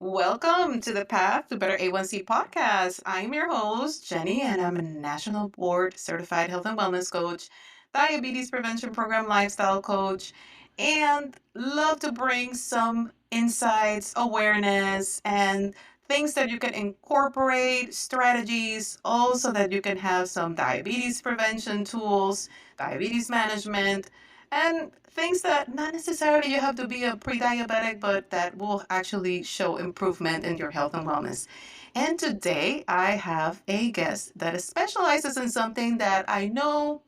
Welcome to the Path to Better A1C podcast. I'm your host, Jenny, and I'm a national board certified health and wellness coach, diabetes prevention program lifestyle coach, and love to bring some insights, awareness, and things that you can incorporate, strategies, also that you can have some diabetes prevention tools, diabetes management, and things that not necessarily you have to be a pre-diabetic, but that will actually show improvement in your health and wellness. And today I have a guest that specializes in something that I know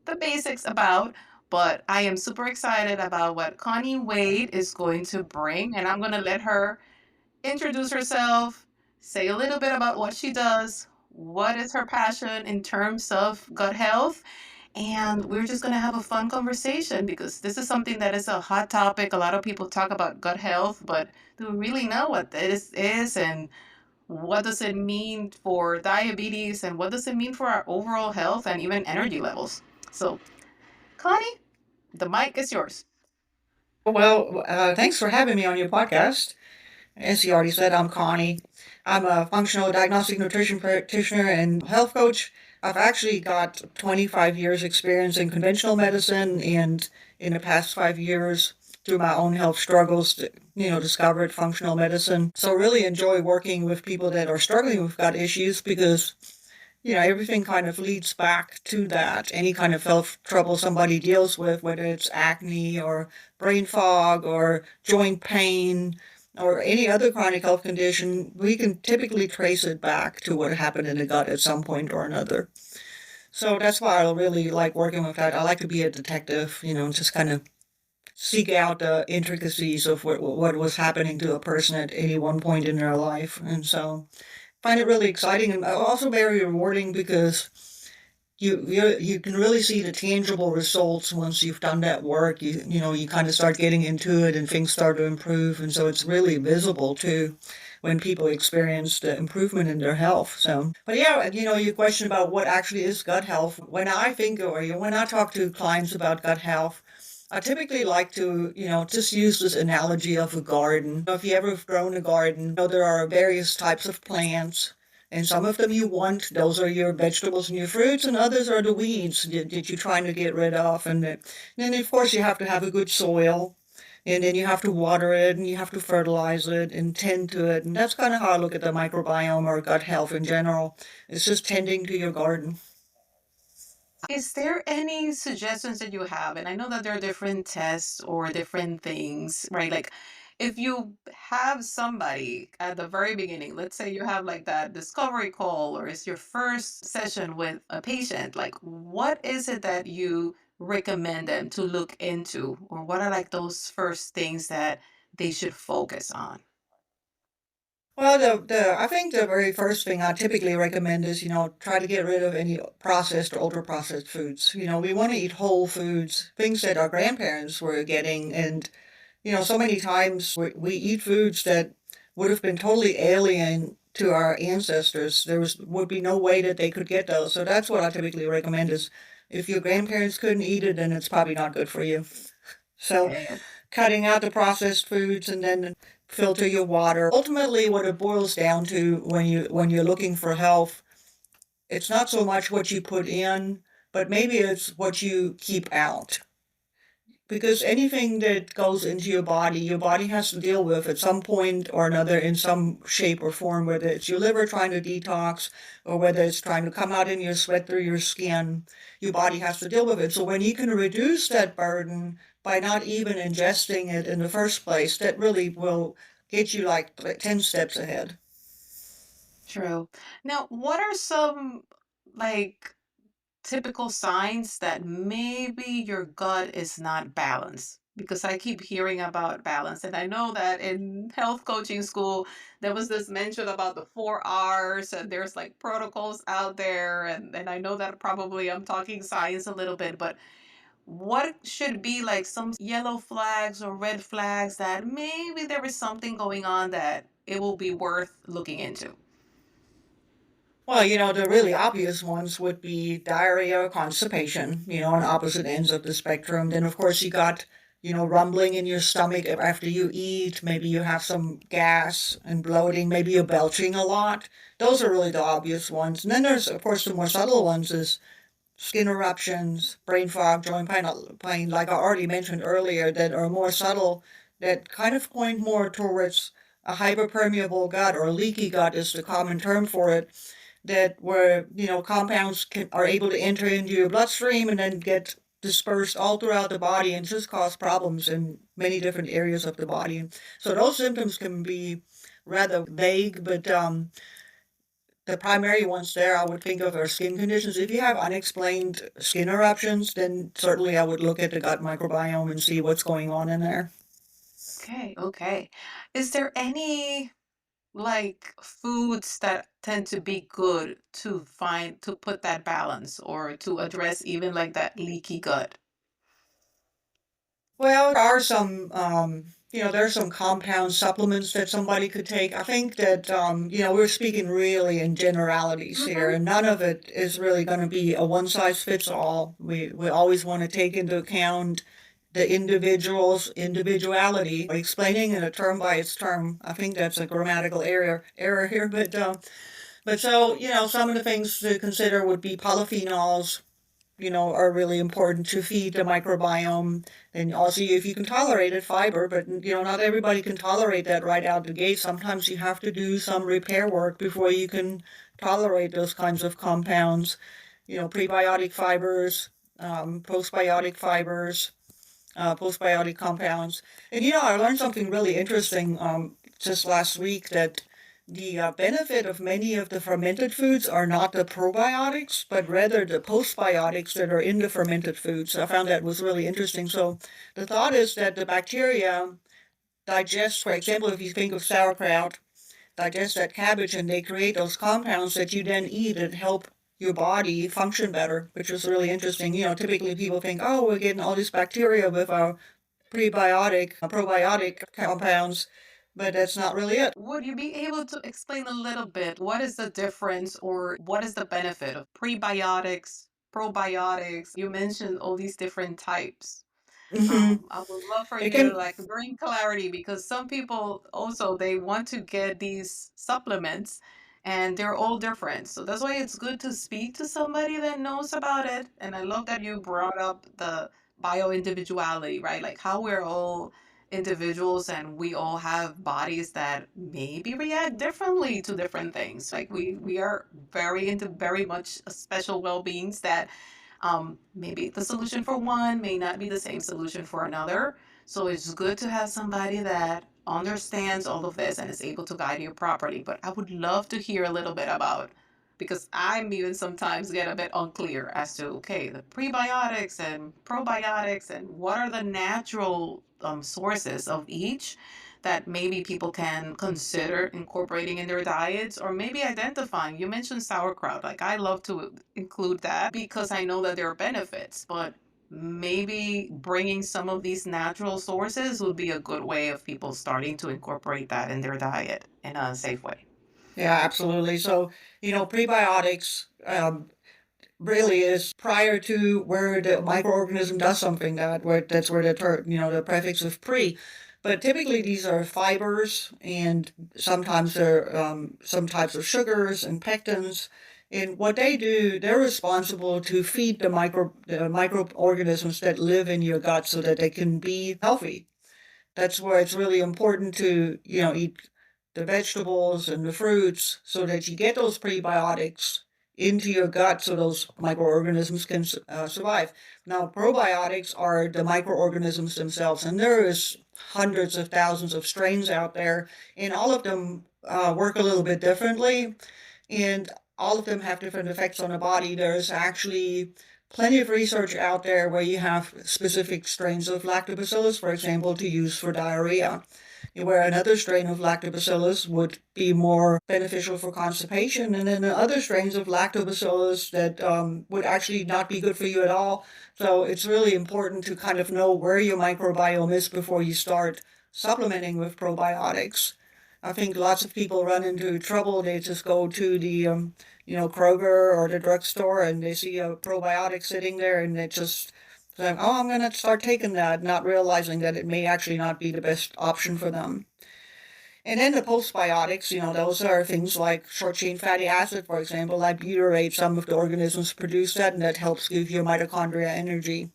the basics about, but I am super excited about what Conny Wade is going to bring. And I'm going to let her introduce herself, say a little bit about what she does, what is her passion in terms of gut health, and we're just going to have a fun conversation because this is something that is a hot topic. A lot of people talk about gut health, but do we really know what this is and what does it mean for diabetes and what does it mean for our overall health and even energy levels? So, Connie, the mic is yours. Thanks for having me on your podcast. As you already said, I'm Connie. I'm a functional diagnostic nutrition practitioner and health coach. I've actually got 25 years experience in conventional medicine, and in the past 5 years, through my own health struggles, discovered functional medicine. So really enjoy working with people that are struggling with gut issues because everything kind of leads back to that. Any kind of health trouble somebody deals with, whether it's acne or brain fog or joint pain or any other chronic health condition, we can typically trace it back to what happened in the gut at some point or another. So that's why I really like working with that. I like to be a detective, just kind of seek out the intricacies of what was happening to a person at any one point in their life. And so find it really exciting and also very rewarding because you can really see the tangible results once you've done that work. You kind of start getting into it and things start to improve, and so it's really visible too when people experience the improvement in their health. So, but yeah, your question about what actually is gut health. When I think or when I talk to clients about gut health, I typically like to, just use this analogy of a garden. If you ever have grown a garden, there are various types of plants, and some of them you want, those are your vegetables and your fruits, and others are the weeds that you're trying to get rid of. And then, of course, you have to have a good soil, and then you have to water it, and you have to fertilize it and tend to it. And that's kind of how I look at the microbiome or gut health in general. It's just tending to your garden. Is there any suggestions that you have? And I know that there are different tests or different things, right? Like if you have somebody at the very beginning, let's say you have like that discovery call or it's your first session with a patient, like what is it that you recommend them to look into? Or what are like those first things that they should focus on? Well, I think the very first thing I typically recommend is, try to get rid of any processed or ultra processed foods. We want to eat whole foods, things that our grandparents were getting. And, so many times we eat foods that would have been totally alien to our ancestors. Would be no way that they could get those. So that's what I typically recommend is if your grandparents couldn't eat it, then it's probably not good for you. So Yeah. cutting out the processed foods and then filter your water. Ultimately, what it boils down to when you're looking for health, it's not so much what you put in, but maybe it's what you keep out. Because anything that goes into your body has to deal with at some point or another in some shape or form, whether it's your liver trying to detox or whether it's trying to come out in your sweat through your skin, your body has to deal with it. So when you can reduce that burden by not even ingesting it in the first place, that really will get you like 10 steps ahead. True. Now, what are some like typical signs that maybe your gut is not balanced? Because I keep hearing about balance. And I know that in health coaching school, there was this mention about the 4 R's, and there's like protocols out there. And I know that probably I'm talking science a little bit, but what should be like some yellow flags or red flags that maybe there is something going on that it will be worth looking into? Well, the really obvious ones would be diarrhea, constipation, on opposite ends of the spectrum. Then, of course, you got rumbling in your stomach after you eat. Maybe you have some gas and bloating. Maybe you're belching a lot. Those are really the obvious ones. And then there's, of course, the more subtle ones is skin eruptions, brain fog, joint pain, like I already mentioned earlier, that are more subtle, that kind of point more towards a hyperpermeable gut or a leaky gut is the common term for it, that where, compounds are able to enter into your bloodstream and then get dispersed all throughout the body and just cause problems in many different areas of the body. So those symptoms can be rather vague, but the primary ones there I would think of are skin conditions. If you have unexplained skin eruptions, then certainly I would look at the gut microbiome and see what's going on in there. Okay, okay. Is there any like foods that tend to be good to put that balance or to address even like that leaky gut? Well, there are some, there's some compound supplements that somebody could take. I think that, we're speaking really in generalities here, Mhm. and none of it is really going to be a one size fits all. We always want to take into account the individual's individuality. Explaining in a term by its term, I think that's a grammatical error here, but so, some of the things to consider would be polyphenols, are really important to feed the microbiome. And also, if you can tolerate it, fiber, but not everybody can tolerate that right out the gate. Sometimes you have to do some repair work before you can tolerate those kinds of compounds. Prebiotic fibers, postbiotic fibers, postbiotic compounds. And I learned something really interesting just last week, that the benefit of many of the fermented foods are not the probiotics, but rather the postbiotics that are in the fermented foods. I found that was really interesting. So the thought is that the bacteria digest, for example, if you think of sauerkraut, digest that cabbage and they create those compounds that you then eat that help your body function better, which is really interesting. Typically people think, oh, we're getting all this bacteria with our probiotic compounds, but that's not really it. Would you be able to explain a little bit what is the difference or what is the benefit of prebiotics, probiotics? You mentioned all these different types. Hmm. I would love for It you to can, like bring clarity because some people also they want to get these supplements and they're all different. So that's why it's good to speak to somebody that knows about it. And I love that you brought up the bio individuality, right? Like how we're all individuals and we all have bodies that maybe react differently to different things. Like we are very into very much special well-beings that maybe the solution for one may not be the same solution for another. So it's good to have somebody that understands all of this and is able to guide you properly. But I would love to hear a little bit about because I'm even sometimes get a bit unclear as to okay the prebiotics and probiotics and what are the natural sources of each that maybe people can consider incorporating in their diets or maybe identifying. You mentioned sauerkraut. Like, I love to include that because I know that there are benefits, but maybe bringing some of these natural sources would be a good way of people starting to incorporate that in their diet in a safe way. yeah, absolutely. So, prebiotics really is prior to where the microorganism does something, that's where the prefix of pre. But typically these are fibers, and sometimes they're some types of sugars and pectins. And what they do, they're responsible to feed the microorganisms that live in your gut so that they can be healthy. That's why it's really important to, eat the vegetables and the fruits so that you get those prebiotics into your gut so those microorganisms can survive. Now, probiotics are the microorganisms themselves, and there is hundreds of thousands of strains out there, and all of them work a little bit differently, and all of them have different effects on the body. There's actually plenty of research out there where you have specific strains of lactobacillus, for example, to use for diarrhea, where another strain of lactobacillus would be more beneficial for constipation, and then other strains of lactobacillus that would actually not be good for you at all. So it's really important to kind of know where your microbiome is before you start supplementing with probiotics. I think lots of people run into trouble. They just go to the, Kroger or the drugstore and they see a probiotic sitting there and it just So, oh, I'm going to start taking that, not realizing that it may actually not be the best option for them. And then the postbiotics, those are things like short chain fatty acid, for example, like butyrate. Some of the organisms produce that, and that helps give your mitochondria energy.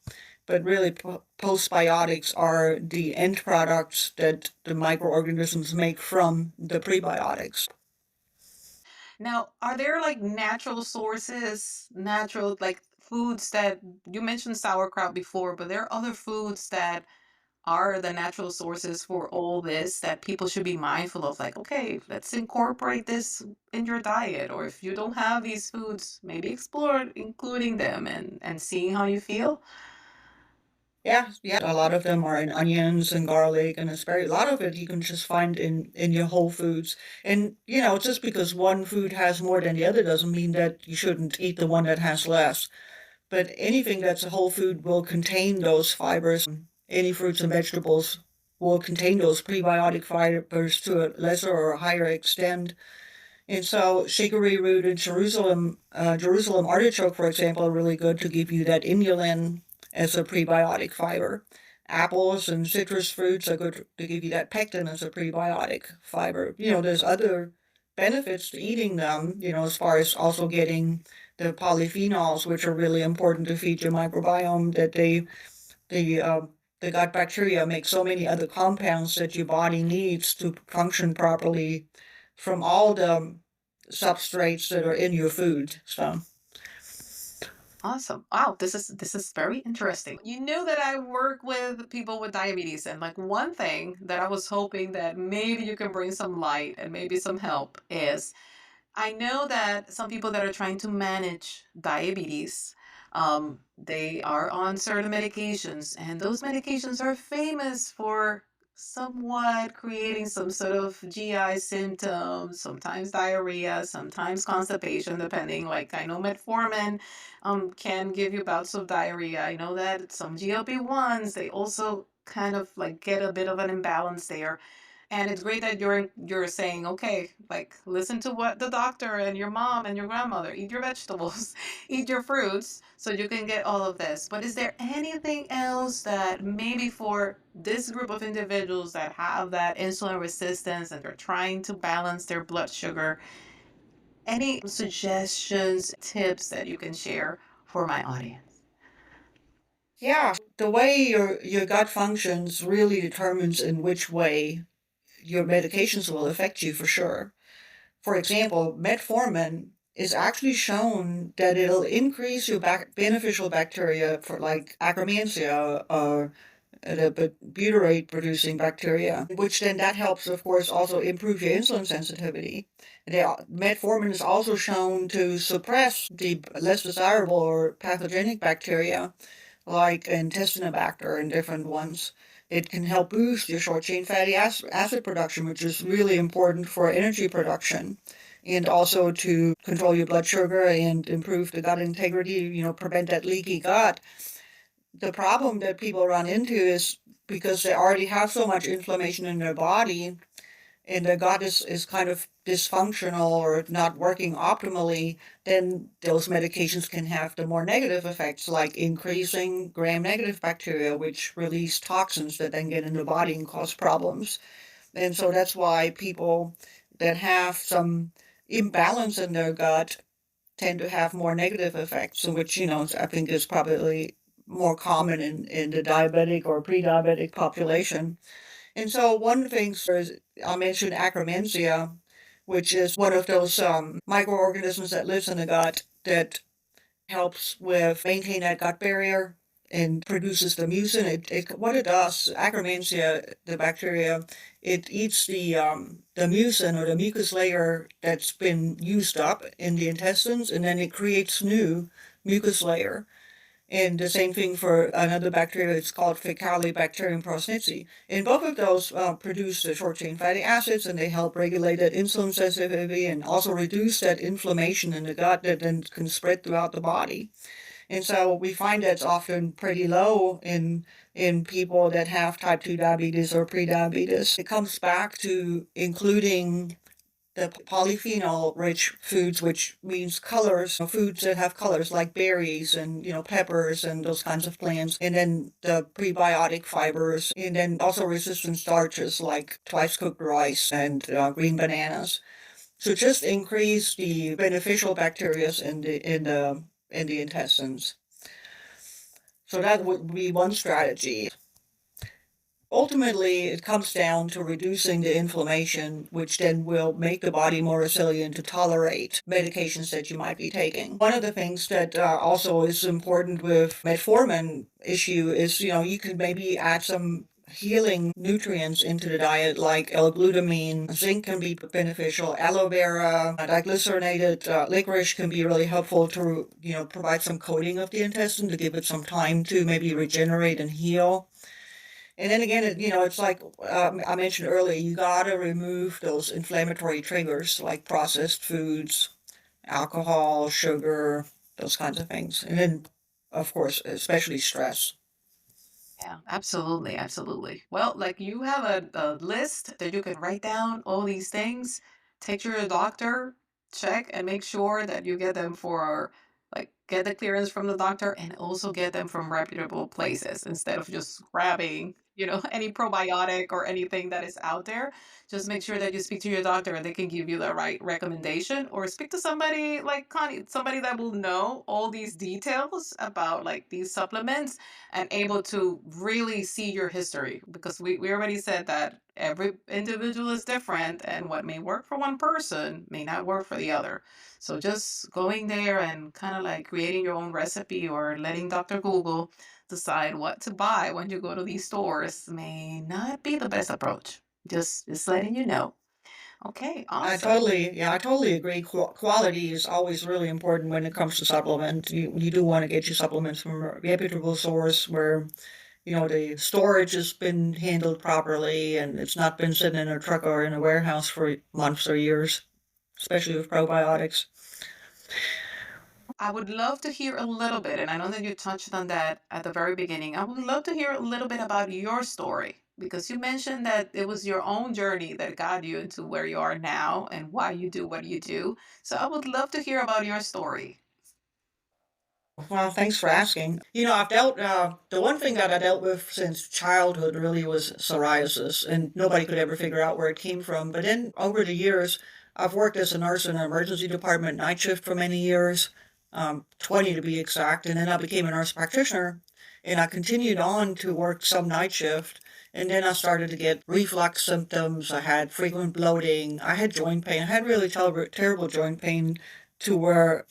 But really, postbiotics are the end products that the microorganisms make from the prebiotics. Now, are there like natural sources, natural like foods that you mentioned sauerkraut before, but there are other foods that are the natural sources for all this that people should be mindful of? Like, okay, let's incorporate this in your diet. Or if you don't have these foods, maybe explore including them and seeing how you feel. Yeah, yeah. A lot of them are in onions and garlic and asparagus. A lot of it you can just find in your whole foods. And, just because one food has more than the other doesn't mean that you shouldn't eat the one that has less. But anything that's a whole food will contain those fibers. Any fruits and vegetables will contain those prebiotic fibers to a lesser or a higher extent. And so chicory root and Jerusalem artichoke, for example, are really good to give you that inulin as a prebiotic fiber. Apples and citrus fruits are good to give you that pectin as a prebiotic fiber. There's other benefits to eating them, as far as also getting the polyphenols, which are really important to feed your microbiome, that the, uh, the gut bacteria make so many other compounds that your body needs to function properly from all the substrates that are in your food. So, Awesome. Wow, this is very interesting. You know that I work with people with diabetes, and like one thing that I was hoping that maybe you can bring some light and maybe some help is I know that some people that are trying to manage diabetes, they are on certain medications, and those medications are famous for somewhat creating some sort of GI symptoms, sometimes diarrhea, sometimes constipation, depending. Like I know metformin can give you bouts of diarrhea. I know that some GLP-1s, they also kind of like get a bit of an imbalance there. And it's great that you're saying, okay, like listen to what the doctor and your mom and your grandmother, eat your vegetables, eat your fruits, so you can get all of this. But is there anything else that maybe for this group of individuals that have that insulin resistance and they're trying to balance their blood sugar, any suggestions, tips that you can share for my audience? yeah, the way your gut functions really determines in which way your medications will affect you for sure. For example, metformin is actually shown that it'll increase your beneficial bacteria for like Akkermansia or the butyrate producing bacteria, which then that helps, of course, also improve your insulin sensitivity. Metformin is also shown to suppress the less desirable or pathogenic bacteria like intestinobacter and different ones. It can help boost your short chain fatty acid production, which is really important for energy production, and also to control your blood sugar and improve the gut integrity, prevent that leaky gut. The problem that people run into is because they already have so much inflammation in their body and their gut is kind of dysfunctional or not working optimally, then those medications can have the more negative effects, like increasing gram-negative bacteria, which release toxins that then get in the body and cause problems. And so that's why people that have some imbalance in their gut tend to have more negative effects, which, I think is probably more common in the diabetic or pre-diabetic population. And so one of the things is I mentioned Akkermansia, which is one of those microorganisms that lives in the gut that helps with maintain that gut barrier and produces the mucin. What it does, Akkermansia, the bacteria, it eats the mucin or the mucus layer that's been used up in the intestines, and then it creates new mucus layer. And the same thing for another bacteria, it's called Faecalibacterium prausnitzii. And both of those produce the short chain fatty acids, and they help regulate that insulin sensitivity and also reduce that inflammation in the gut that then can spread throughout the body. And so we find that's often pretty low in people that have type 2 diabetes or prediabetes. It comes back to including the polyphenol-rich foods, which means colors, foods that have colors like berries and, peppers and those kinds of plants. And then the prebiotic fibers, and then also resistant starches like twice-cooked rice and green bananas. So just increase the beneficial bacteria in the intestines. So that would be one strategy. Ultimately, it comes down to reducing the inflammation, which then will make the body more resilient to tolerate medications that you might be taking. One of the things that also is important with metformin issue is, you could maybe add some healing nutrients into the diet like L-glutamine. Zinc can be beneficial. Aloe vera, diglycerinated licorice can be really helpful to, provide some coating of the intestine to give it some time to maybe regenerate and heal. And then again, it's like I mentioned earlier, you gotta remove those inflammatory triggers like processed foods, alcohol, sugar, those kinds of things. And then, of course, especially stress. Yeah, absolutely, absolutely. Well, like you have a list that you can write down all these things, take to your doctor, check and make sure that you get them for like get the clearance from the doctor and also get them from reputable places instead of just grabbing, any probiotic or anything that is out there. Just make sure that you speak to your doctor and they can give you the right recommendation or speak to somebody like Connie, somebody that will know all these details about like these supplements and able to really see your history because we already said that every individual is different and what may work for one person may not work for the other. So just going there and kind of like creating your own recipe or letting Dr. Google decide what to buy when you go to these stores may not be the best approach. Just letting you know. Okay, awesome. I totally agree. Quality is always really important when it comes to supplements. You do want to get your supplements from a reputable source where, the storage has been handled properly and it's not been sitting in a truck or in a warehouse for months or years, especially with probiotics. I would love to hear a little bit, and I know that you touched on that at the very beginning. I would love to hear a little bit about your story because you mentioned that it was your own journey that got you into where you are now and why you do what you do. So I would love to hear about your story. Well, thanks for asking. I've the one thing that I dealt with since childhood really was psoriasis, and nobody could ever figure out where it came from. But then over the years, I've worked as a nurse in an emergency department night shift for many years, 20 to be exact, and then I became a nurse practitioner, and I continued on to work some night shift. And then I started to get reflux symptoms. I had frequent bloating. I had joint pain. I had really terrible joint pain to where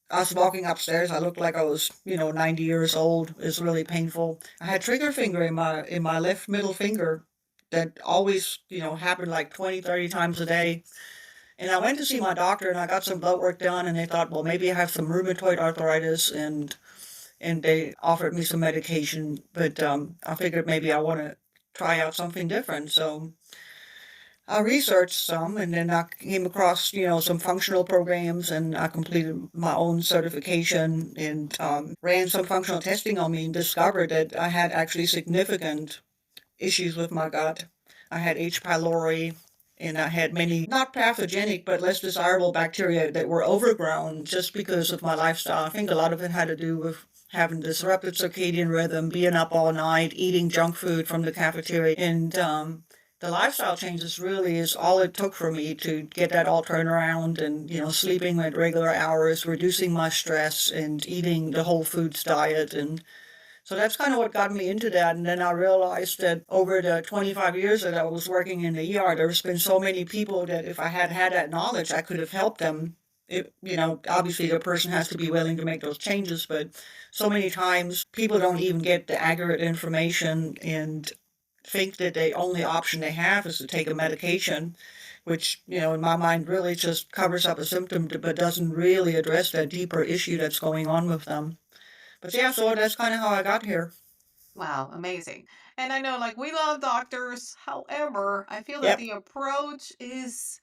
I was walking upstairs. I looked like I was, 90 years old. It was really painful. I had trigger finger in my left middle finger that always, happened like 20, 30 times a day. And I went to see my doctor and I got some blood work done and they thought, well, maybe I have some rheumatoid arthritis and they offered me some medication, but I figured maybe I want to try out something different. So I researched some and then I came across, some functional programs and I completed my own certification and ran some functional testing on me and discovered that I had actually significant issues with my gut. I had H. pylori and I had many not pathogenic but less desirable bacteria that were overgrown just because of my lifestyle. I think a lot of it had to do with having disrupted circadian rhythm, being up all night, eating junk food from the cafeteria, and the lifestyle changes really is all it took for me to get that all turned around and, sleeping at regular hours, reducing my stress and eating the whole foods diet. And so that's kind of what got me into that. And then I realized that over the 25 years that I was working in the ER, there's been so many people that if I had had that knowledge, I could have helped them. Obviously the person has to be willing to make those changes, but so many times people don't even get the accurate information and think that the only option they have is to take a medication, which, in my mind really just covers up a symptom but doesn't really address that deeper issue that's going on with them. But yeah, so that's kind of how I got here. Wow, amazing. And I know like we love doctors. However, I feel that Yep. the approach is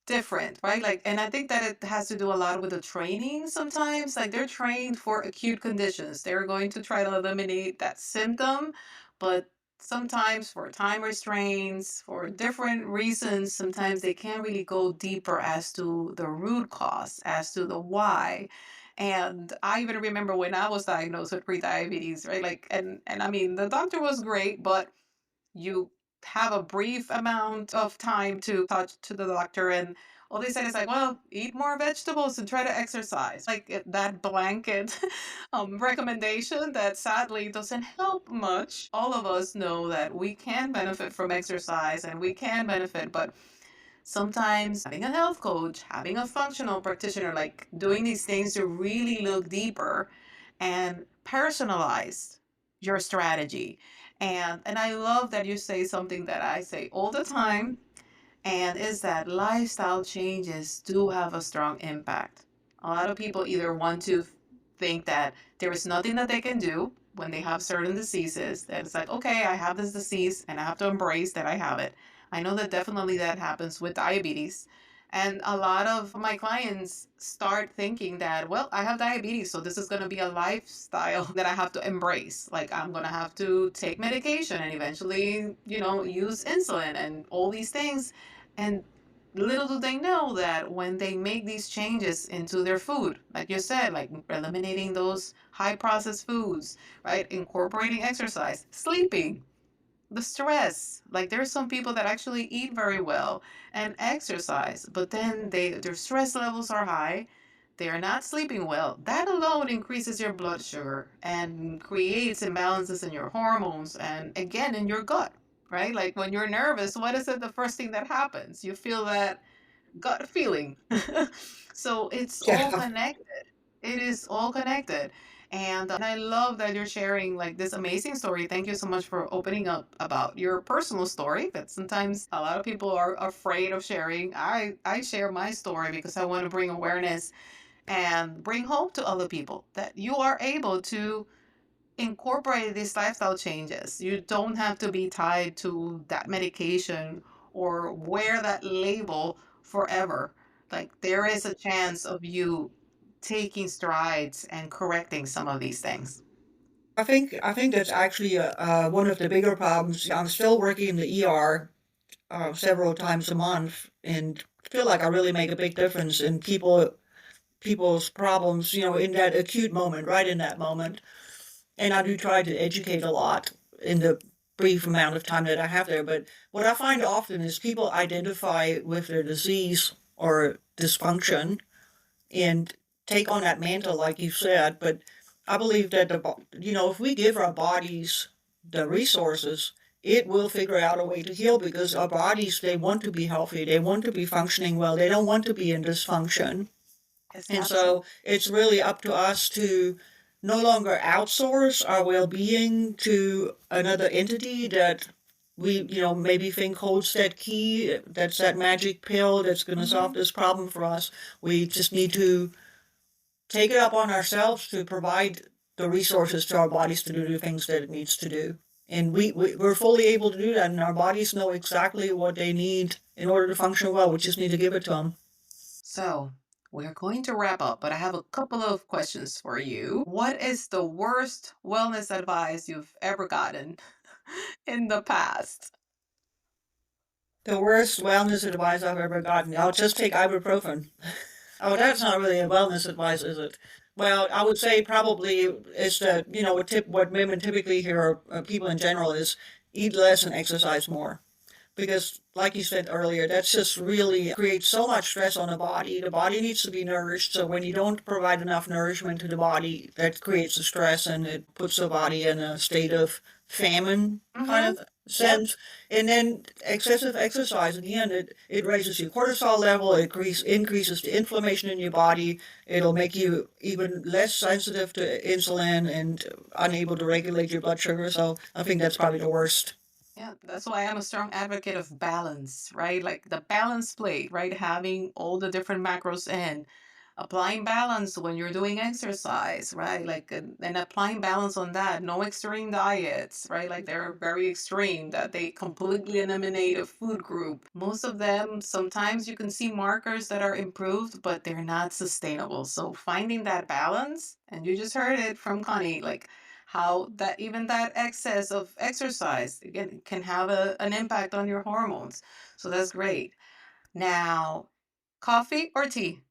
different, right? Like, and I think that it has to do a lot with the training sometimes. Like, they're trained for acute conditions. They're going to try to eliminate that symptom, but sometimes for time restraints, for different reasons, sometimes they can't really go deeper as to the root cause, as to the why. And I even remember when I was diagnosed with prediabetes, right? Like, and I mean, the doctor was great, but you have a brief amount of time to touch to the doctor, and all they said is like, well, eat more vegetables and try to exercise, like that blanket recommendation that sadly doesn't help much. All of us know that we can benefit from exercise and we can benefit, but sometimes having a health coach, having a functional practitioner, like doing these things to really look deeper and personalize your strategy. And I love that you say something that I say all the time, and is that lifestyle changes do have a strong impact. A lot of people either want to think that there is nothing that they can do when they have certain diseases, that it's like, okay, I have this disease and I have to embrace that I have it. I know that definitely that happens with diabetes. And a lot of my clients start thinking that, well, I have diabetes, so this is going to be a lifestyle that I have to embrace. Like, I'm going to have to take medication and eventually, use insulin and all these things. And little do they know that when they make these changes into their food, like you said, like eliminating those high processed foods, right? Incorporating exercise, sleeping, the stress. Like there's some people that actually eat very well and exercise, but then their stress levels are high. They are not sleeping well. That alone increases your blood sugar and creates imbalances in your hormones and again in your gut, right? Like when you're nervous, what is it the first thing that happens? You feel that gut feeling. So it's all Yeah. connected. It is all connected. And I love that you're sharing like this amazing story. Thank you so much for opening up about your personal story that sometimes a lot of people are afraid of sharing. I share my story because I want to bring awareness and bring hope to other people that you are able to incorporate these lifestyle changes. You don't have to be tied to that medication or wear that label forever. Like there is a chance of you taking strides and correcting some of these things. I think that's actually one of the bigger problems. I'm still working in the ER several times a month, and feel like I really make a big difference in people's problems. In that acute moment, right in that moment. And I do try to educate a lot in the brief amount of time that I have there. But what I find often is people identify with their disease or dysfunction and take on that mantle, like you said. But I believe that if we give our bodies the resources, it will figure out a way to heal because our bodies, they want to be healthy, they want to be functioning well, they don't want to be in dysfunction. Yes, And absolutely. so it's really up to us to no longer outsource our well-being to another entity that we, maybe think holds that key, that's that magic pill that's going to solve Hmm. this problem for us. We just need to take it up on ourselves to provide the resources to our bodies to do the things that it needs to do. And we're fully able to do that, and our bodies know exactly what they need in order to function well. We just need to give it to them. So we're going to wrap up, but I have a couple of questions for you. What is the worst wellness advice you've ever gotten in the past? The worst wellness advice I've ever gotten. I'll just take ibuprofen. Oh, that's not really a wellness advice, is it? Well, I would say probably it's what women typically hear, or people in general, is eat less and exercise more. Because, like you said earlier, that's just really creates so much stress on the body. The body needs to be nourished, so when you don't provide enough nourishment to the body, that creates a stress and it puts the body in a state of famine kind Mm-hmm. of Yep. sense. And then excessive exercise, again, it raises your cortisol level, it increases the inflammation in your body, it'll make you even less sensitive to insulin and unable to regulate your blood sugar. So I think that's probably the worst. Yeah, that's why I'm a strong advocate of balance, right? Like the balance plate, right? Having all the different macros in, applying balance when you're doing exercise, right? Like, and applying balance on that. No extreme diets, right? Like they're very extreme that they completely eliminate a food group. Most of them, sometimes you can see markers that are improved, but they're not sustainable. So finding that balance, and you just heard it from Connie, like how that even that excess of exercise again can have an impact on your hormones. So that's great. Now, coffee or tea?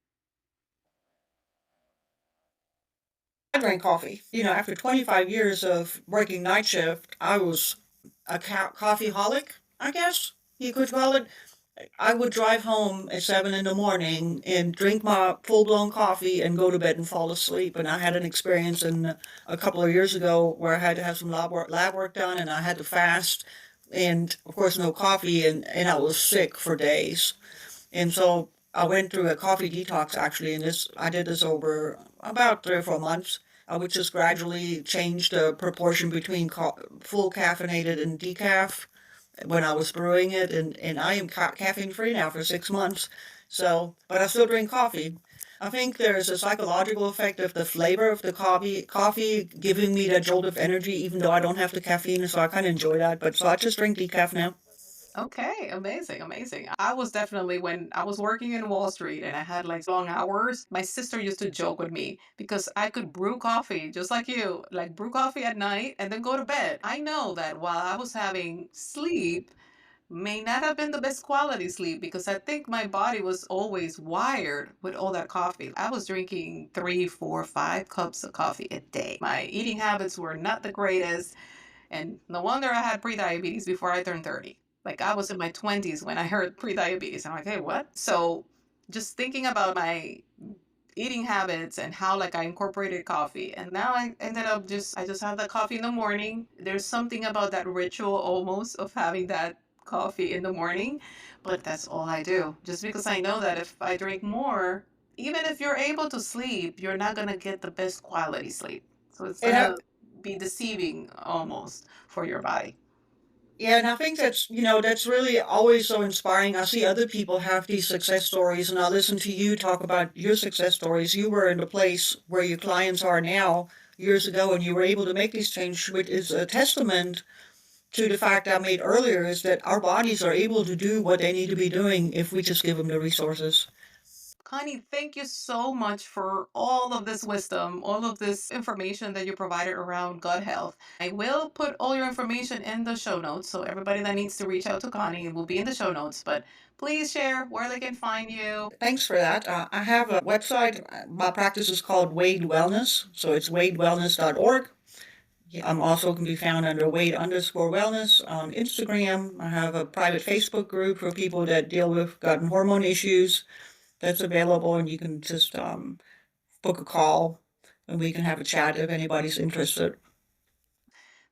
I drank coffee. After 25 years of working night shift, I was a coffee holic, I guess you could call it. I would drive home at 7 in the morning and drink my full blown coffee and go to bed and fall asleep. And I had an experience a couple of years ago where I had to have some lab work done and I had to fast and of course no coffee and I was sick for days. And so I went through a coffee detox actually, and I did this over about 3 or 4 months. I would just gradually change the proportion between full caffeinated and decaf when I was brewing it, and I am caffeine free now for 6 months. So, but I still drink coffee. I think there's a psychological effect of the flavor of the coffee giving me that jolt of energy, even though I don't have the caffeine, so I kind of enjoy that. But so I just drink decaf now. Okay, amazing, amazing. I was definitely when I was working in Wall Street and I had like long hours, my sister used to joke with me because I could brew coffee just like you, like brew coffee at night and then go to bed. I know that while I was having sleep, may not have been the best quality sleep because I think my body was always wired with all that coffee. I was drinking 3, 4, 5 cups of coffee a day. My eating habits were not the greatest. And no wonder I had prediabetes before I turned 30. Like I was in my 20s when I heard prediabetes. I'm like, hey, what? So just thinking about my eating habits and how like I incorporated coffee. And now I ended up I just have that coffee in the morning. There's something about that ritual almost of having that coffee in the morning, but that's all I do. Just because I know that if I drink more, even if you're able to sleep, you're not going to get the best quality sleep. So it's And going I, to be deceiving almost for your body. Yeah, and I think that's really always so inspiring. I see other people have these success stories, and I listen to you talk about your success stories. You were in the place where your clients are now years ago, and you were able to make these changes, which is a testament to the fact I made earlier is that our bodies are able to do what they need to be doing if we just give them the resources. Connie, thank you so much for all of this wisdom, all of this information that you provided around gut health. I will put all your information in the show notes, so everybody that needs to reach out to Connie will be in the show notes. But please share where they can find you. Thanks for that. I have a website. My practice is called Wade Wellness, so it's wadewellness.org. Yeah, I'm also can be found under Wade_Wellness on Instagram. I have a private Facebook group for people that deal with gut and hormone issues that's available, and you can just book a call and we can have a chat if anybody's interested.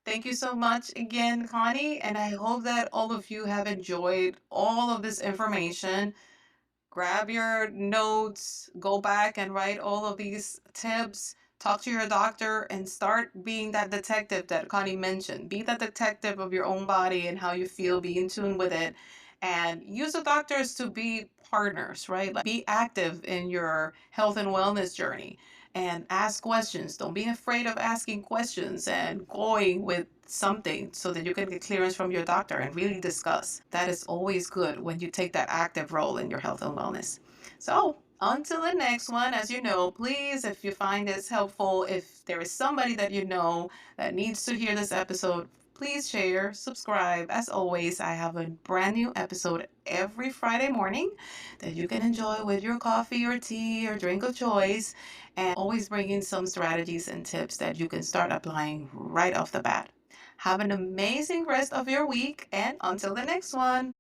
Thank you so much again, Connie, and I hope that all of you have enjoyed all of this information. Grab your notes, go back and write all of these tips, talk to your doctor, and start being that detective that Connie mentioned. Be that detective of your own body and how you feel, be in tune with it, and use the doctors to be partners, right? Like be active in your health and wellness journey and ask questions. Don't be afraid of asking questions and going with something so that you can get clearance from your doctor and really discuss. That is always good when you take that active role in your health and wellness. So, until the next one, as you know, please, if you find this helpful, if there is somebody that you know that needs to hear this episode, please share, subscribe. As always, I have a brand new episode every Friday morning that you can enjoy with your coffee or tea or drink of choice, and always bringing some strategies and tips that you can start applying right off the bat. Have an amazing rest of your week, and until the next one.